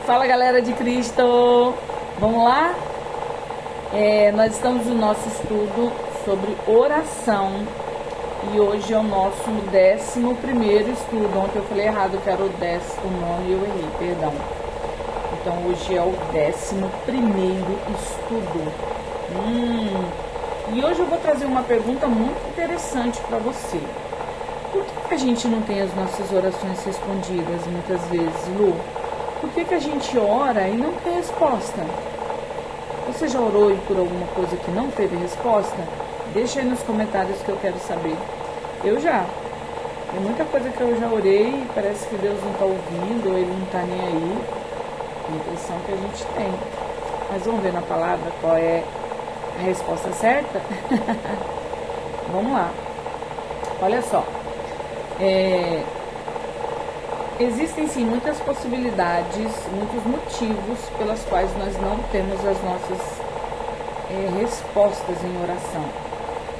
Fala, galera de Cristo, vamos lá? Nós estamos no nosso estudo sobre oração e hoje é o nosso 11º estudo. Ontem eu falei errado, que era o 19º e eu errei, perdão. Então hoje é o 11º estudo. E hoje eu vou trazer uma pergunta muito interessante para você. Por que a gente não tem as nossas orações respondidas muitas vezes, Lu? Por que a gente ora e não tem resposta? Você já orou por alguma coisa que não teve resposta? Deixa aí nos comentários que eu quero saber. Eu já. Tem muita coisa que eu já orei e parece que Deus não está ouvindo, ou Ele não está nem aí. A impressão que a gente tem. Mas vamos ver na palavra qual é a resposta certa? Vamos lá. Olha só. Existem sim muitas possibilidades, muitos motivos pelas quais nós não temos as nossas respostas em oração.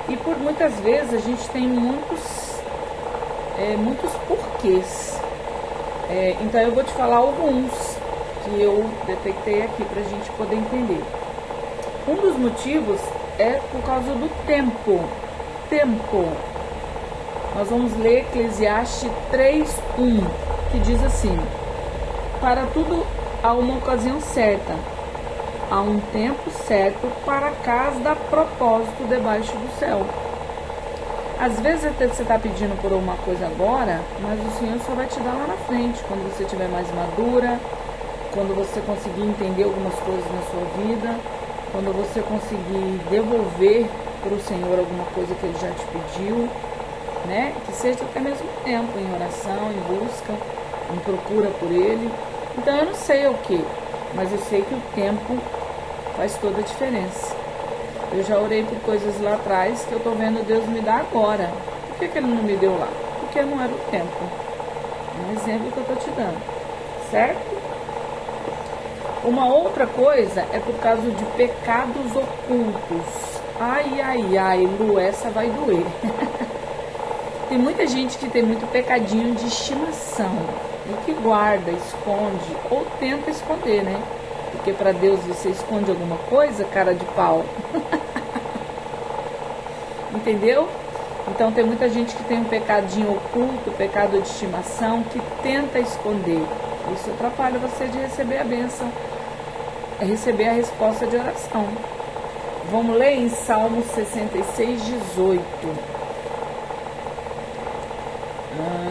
E por muitas vezes a gente tem muitos porquês. Então eu vou te falar alguns que eu detectei aqui para a gente poder entender. Um dos motivos é por causa do tempo. Nós vamos ler Eclesiastes 3:1, que diz assim: para tudo há uma ocasião certa, há um tempo certo para cada propósito debaixo do céu. Às vezes até você está pedindo por uma coisa agora, mas o Senhor só vai te dar lá na frente, quando você estiver mais madura, quando você conseguir entender algumas coisas na sua vida, quando você conseguir devolver para o Senhor alguma coisa que Ele já te pediu, né? Que seja até mesmo tempo em oração, em busca, em procura por Ele. Então eu não sei o que, mas eu sei que o tempo faz toda a diferença. Eu já orei por coisas lá atrás que eu tô vendo Deus me dar agora. Por que Ele não me deu lá? Porque não era o tempo. É um exemplo que eu tô te dando, certo? Uma outra coisa é por causa de pecados ocultos. Ai, Lu, essa vai doer. Tem muita gente que tem muito pecadinho de estimação, e que guarda, esconde ou tenta esconder, né? Porque para Deus você esconde alguma coisa, cara de pau. Entendeu? Então tem muita gente que tem um pecadinho oculto, pecado de estimação, que tenta esconder. Isso atrapalha você de receber a bênção, receber a resposta de oração. Vamos ler em Salmo 66:18.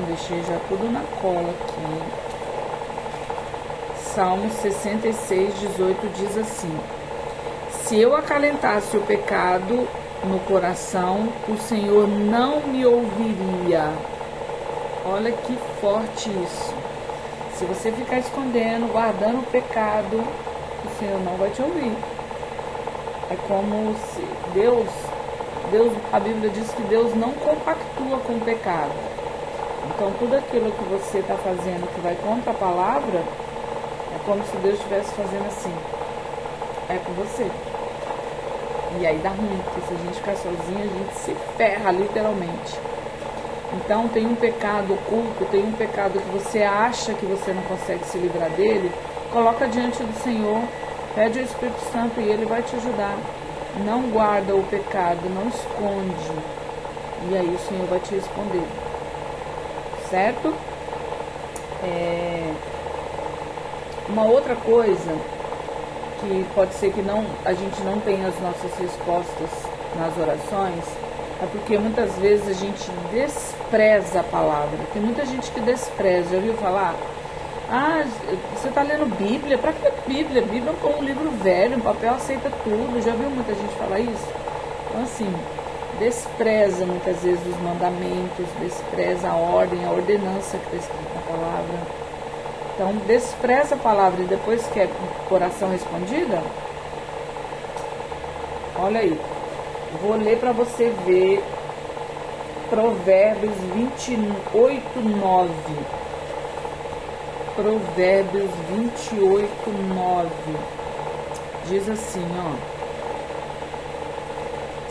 Deixei já tudo na cola aqui. Salmo 66:18 diz assim: se eu acalentasse o pecado no coração, o Senhor não me ouviria. Olha que forte isso. Se você ficar escondendo, guardando o pecado, o Senhor não vai te ouvir. É como se Deus, a Bíblia diz que Deus não compactua com o pecado. Então tudo aquilo que você está fazendo que vai contra a palavra, é como se Deus estivesse fazendo assim. É com você. E aí dá ruim, porque se a gente ficar sozinho, a gente se ferra literalmente. Então tem um pecado oculto, tem um pecado que você acha que você não consegue se livrar dele, coloca diante do Senhor, pede ao Espírito Santo e Ele vai te ajudar. Não guarda o pecado, não esconde. E aí o Senhor vai te responder. Certo? Uma outra coisa que pode ser que a gente não tenha as nossas respostas nas orações, é porque muitas vezes a gente despreza a palavra. Tem muita gente que despreza. Já ouviu falar? Você está lendo Bíblia? Para que Bíblia? Bíblia é um livro velho, um papel aceita tudo. Já viu muita gente falar isso? Então assim, despreza muitas vezes os mandamentos, despreza a ordem, a ordenança que está escrita na palavra. Então, despreza a palavra e depois quer oração respondida? Olha aí, vou ler para você ver Provérbios 28:9. Provérbios 28:9 diz assim, ó: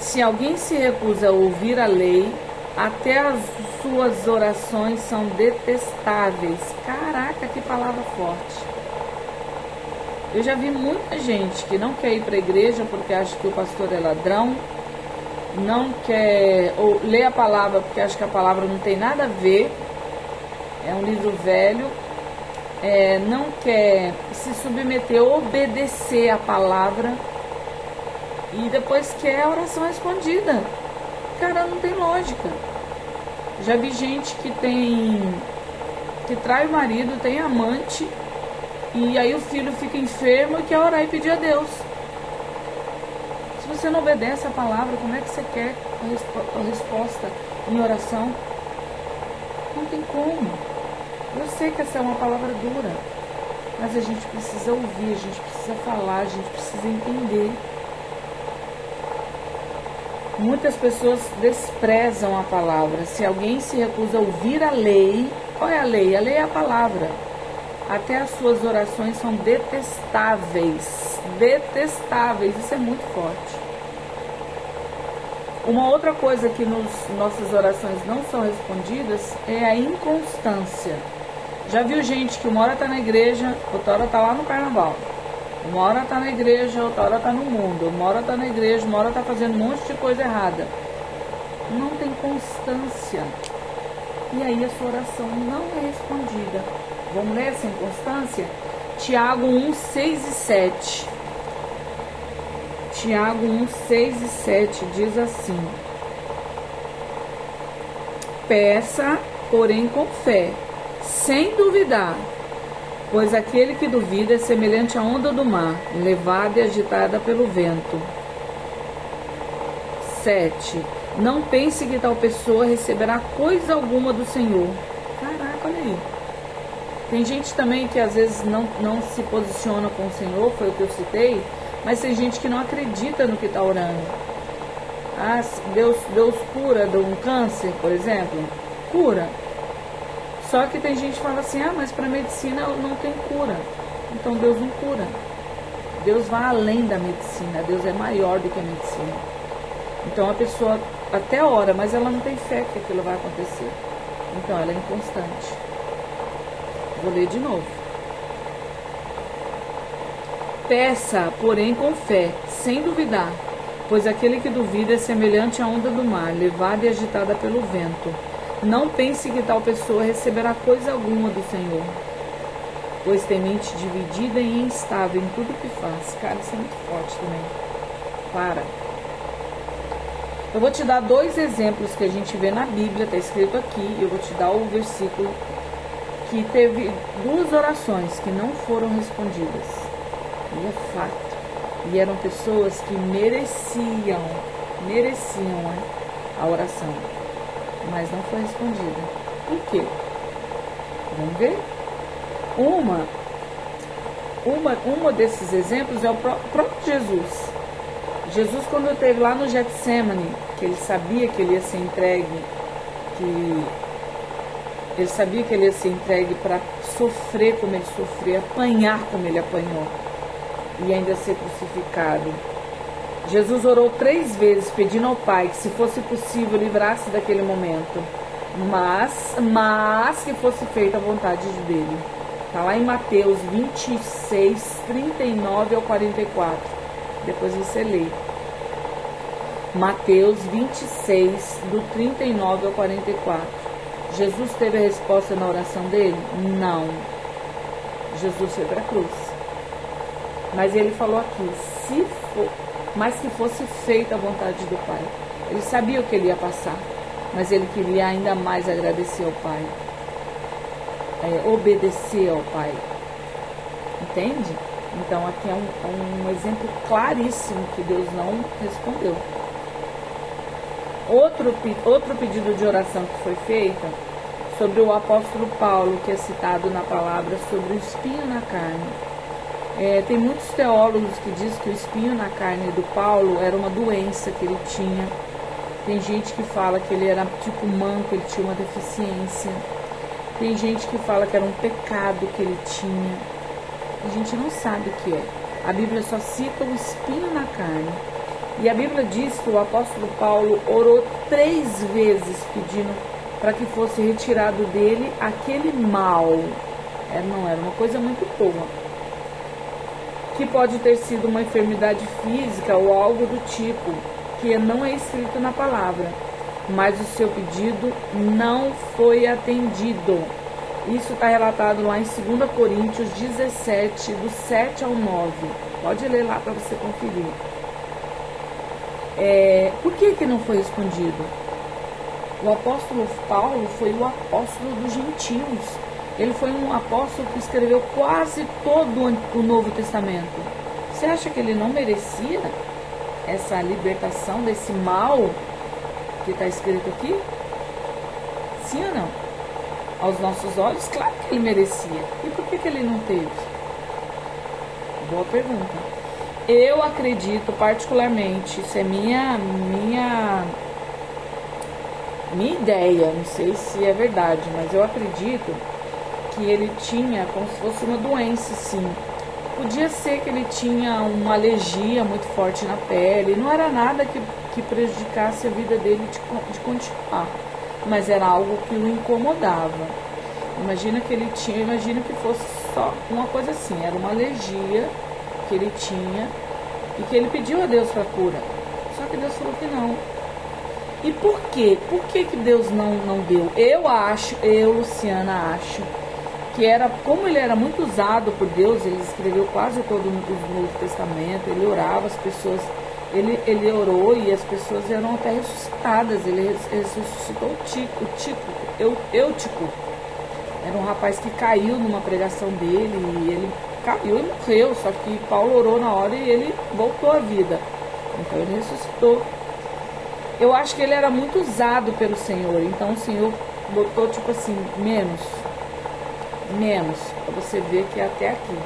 se alguém se recusa a ouvir a lei, até as suas orações são detestáveis. Caraca, que palavra forte. Eu já vi muita gente que não quer ir para a igreja porque acha que o pastor é ladrão, não quer ou ler a palavra porque acha que a palavra não tem nada a ver, é um livro velho, não quer se submeter, obedecer a palavra e depois quer a oração respondida. Cara, não tem lógica. Já vi gente que trai o marido, tem amante, e aí o filho fica enfermo e quer orar e pedir a Deus. Se você não obedece a palavra, como é que você quer a resposta em oração? Não tem como. Eu sei que essa é uma palavra dura, mas a gente precisa ouvir, a gente precisa falar, a gente precisa entender. Muitas pessoas desprezam a palavra. Se alguém se recusa a ouvir a lei, qual é a lei? A lei é a palavra. Até as suas orações são detestáveis. Detestáveis, isso é muito forte. Uma outra coisa que nossas orações não são respondidas é a inconstância. Já viu gente que uma hora está na igreja, outra hora está lá no carnaval. Uma hora está na igreja, outra hora está no mundo. Uma hora está na igreja, uma hora está fazendo um monte de coisa errada. Não tem constância. E aí a sua oração não é respondida. Vamos ler essa inconstância? Tiago 1, 6 e 7. Tiago 1, 6 e 7 diz assim: peça, porém com fé, sem duvidar, pois aquele que duvida é semelhante à onda do mar, levada e agitada pelo vento. 7. Não pense que tal pessoa receberá coisa alguma do Senhor. Caraca, olha aí. Tem gente também que às vezes não se posiciona com o Senhor, foi o que eu citei, mas tem gente que não acredita no que está orando. Ah, Deus cura de um câncer, por exemplo? Cura. Só que tem gente que fala assim, mas para medicina não tem cura. Então Deus não cura. Deus vai além da medicina, Deus é maior do que a medicina. Então a pessoa até ora, mas ela não tem fé que aquilo vai acontecer. Então ela é inconstante. Vou ler de novo. Peça, porém com fé, sem duvidar, pois aquele que duvida é semelhante à onda do mar, levada e agitada pelo vento. Não pense que tal pessoa receberá coisa alguma do Senhor, pois tem mente dividida e instável em tudo que faz. Cara, isso é muito forte também. Para. Eu vou te dar 2 exemplos que a gente vê na Bíblia, está escrito aqui. Eu vou te dar o versículo que teve 2 orações que não foram respondidas. E é fato. E eram pessoas que mereciam a oração, mas não foi respondida. Por quê? Vamos ver? Uma desses exemplos é o próprio Jesus. Jesus, quando esteve lá no Getsemane, que ele sabia que ele ia ser entregue, para sofrer como ele sofreu, apanhar como ele apanhou, e ainda ser crucificado. Jesus orou 3 vezes, pedindo ao Pai que, se fosse possível, livrasse daquele momento, mas que fosse feita a vontade dele. Está lá em Mateus 26, 39 ao 44. Depois você lê. Mateus 26, do 39 ao 44. Jesus teve a resposta na oração dele? Não. Jesus foi para a cruz. Mas ele falou aqui, mas que fosse feita a vontade do Pai. Ele sabia o que ele ia passar, mas ele queria ainda mais agradecer ao Pai. Obedecer ao Pai. Entende? Então aqui é um exemplo claríssimo que Deus não respondeu. Outro pedido de oração que foi feita sobre o apóstolo Paulo, que é citado na palavra, sobre o espinho na carne. Tem muitos teólogos que dizem que o espinho na carne do Paulo era uma doença que ele tinha. Tem gente que fala que ele era tipo manco, ele tinha uma deficiência. Tem gente que fala que era um pecado que ele tinha. A gente não sabe o que é. A Bíblia só cita o espinho na carne. E a Bíblia diz que o apóstolo Paulo orou 3 vezes pedindo para que fosse retirado dele aquele mal. Não era uma coisa muito boa. que pode ter sido uma enfermidade física ou algo do tipo, que não é escrito na palavra, mas o seu pedido não foi atendido. Isso está relatado lá em 2 Coríntios 17, do 7 ao 9. Pode ler lá para você conferir. Por que não foi respondido? O apóstolo Paulo foi o apóstolo dos gentios. Ele foi um apóstolo que escreveu quase todo o Novo Testamento. Você acha que ele não merecia essa libertação desse mal que está escrito aqui? Sim ou não? Aos nossos olhos, claro que ele merecia. E por que ele não teve? Boa pergunta. Eu acredito particularmente, isso é minha ideia, não sei se é verdade, mas eu acredito que ele tinha como se fosse uma doença, sim. Podia ser que ele tinha uma alergia muito forte na pele, não era nada que prejudicasse a vida dele de continuar, mas era algo que o incomodava. Imagina que fosse só uma coisa assim, era uma alergia que ele tinha e que ele pediu a Deus para cura, só que Deus falou que não. E por quê? Por que Deus não deu? Eu, Luciana, acho que era, como ele era muito usado por Deus, ele escreveu quase todo o Novo Testamento, ele orava, as pessoas, ele orou e as pessoas eram até ressuscitadas. Ele ressuscitou o Eutico. Era um rapaz que caiu numa pregação dele e ele caiu e morreu, só que Paulo orou na hora e ele voltou à vida. Então ele ressuscitou. Eu acho que ele era muito usado pelo Senhor, então o Senhor botou tipo assim, menos, para você ver que é até aqui.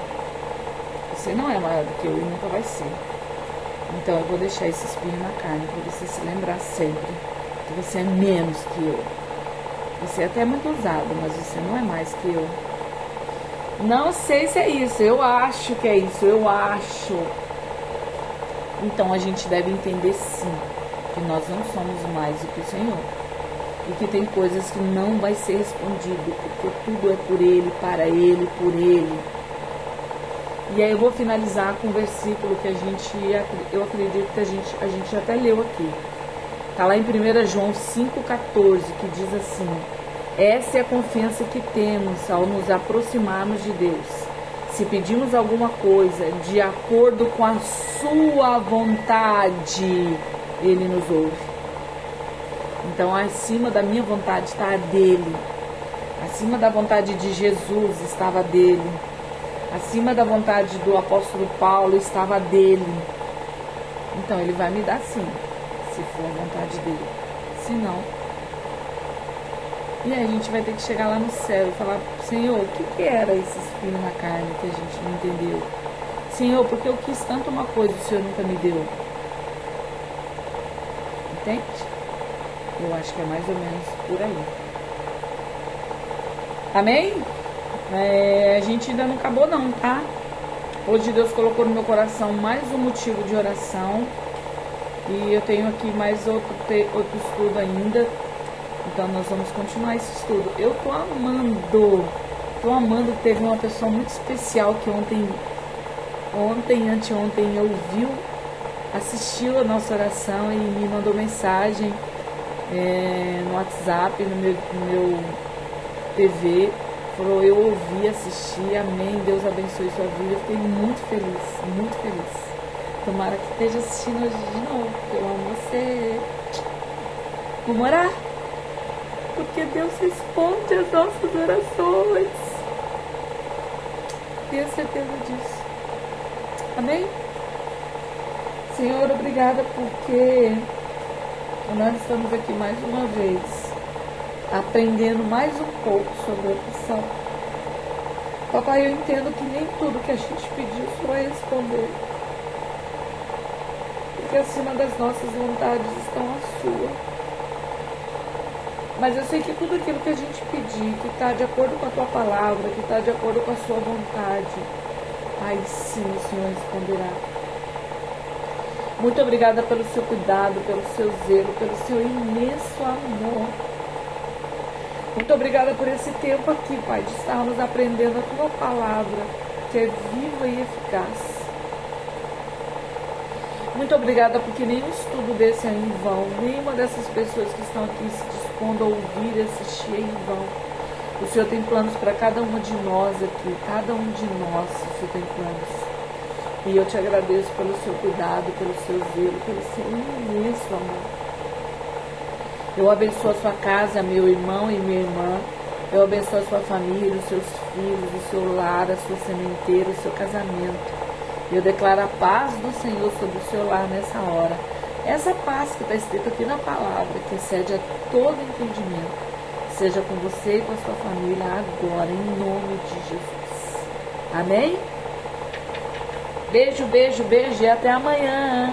Você não é maior do que eu e nunca vai ser. Então eu vou deixar esse espinho na carne para você se lembrar sempre que você é menos que eu. Você é até muito usado, mas você não é mais que eu. Não sei se é isso, eu acho que é isso, eu acho. Então a gente deve entender sim que nós não somos mais do que o Senhor. E que tem coisas que não vai ser respondido, porque tudo é por Ele, para Ele, por Ele. E aí eu vou finalizar com um versículo que eu acredito que a gente até leu aqui. Está lá em 1 João 5,14, que diz assim: essa é a confiança que temos ao nos aproximarmos de Deus. Se pedimos alguma coisa de acordo com a sua vontade, Ele nos ouve. Então, acima da minha vontade está a dele. Acima da vontade de Jesus estava a dele. Acima da vontade do apóstolo Paulo estava a dele. Então, ele vai me dar sim, se for a vontade dele. Se não, e aí a gente vai ter que chegar lá no céu e falar: Senhor, o que era esse espinho na carne que a gente não entendeu? Senhor, porque eu quis tanto uma coisa e o Senhor nunca me deu. Entende? Eu acho que é mais ou menos por aí. Amém? A gente ainda não acabou não, tá? Hoje Deus colocou no meu coração mais um motivo de oração. E eu tenho aqui mais outro estudo ainda. Então nós vamos continuar esse estudo. Eu tô amando. Teve uma pessoa muito especial que anteontem assistiu a nossa oração e me mandou mensagem no WhatsApp, no meu TV. Falou: eu ouvi, assisti, amém, Deus abençoe sua vida. Eu fiquei muito feliz. Tomara que esteja assistindo hoje de novo, porque eu amo você. Vamos orar? Porque Deus responde as nossas orações. Tenha certeza disso. Amém? Senhor, obrigada porque nós estamos aqui mais uma vez, aprendendo mais um pouco sobre a oração. Papai, eu entendo que nem tudo que a gente pediu o Senhor vai responder. Porque acima das nossas vontades estão a sua. Mas eu sei que tudo aquilo que a gente pedir, que está de acordo com a tua palavra, que está de acordo com a sua vontade, aí sim o Senhor responderá. Muito obrigada pelo seu cuidado, pelo seu zelo, pelo seu imenso amor. Muito obrigada por esse tempo aqui, Pai, de estarmos aprendendo a tua palavra, que é viva e eficaz. Muito obrigada, porque nenhum estudo desse é em vão, nenhuma dessas pessoas que estão aqui se dispondo a ouvir e assistir é em vão. O Senhor tem planos para cada uma de nós aqui, cada um de nós, o Senhor tem planos. E eu te agradeço pelo seu cuidado, pelo seu zelo, pelo seu imenso amor. Eu abençoo a sua casa, meu irmão e minha irmã. Eu abençoo a sua família, os seus filhos, o seu lar, a sua sementeira, o seu casamento. Eu declaro a paz do Senhor sobre o seu lar nessa hora. Essa paz que está escrita aqui na palavra, que excede a todo entendimento, seja com você e com a sua família agora, em nome de Jesus. Amém? Beijo, beijo, beijo e até amanhã.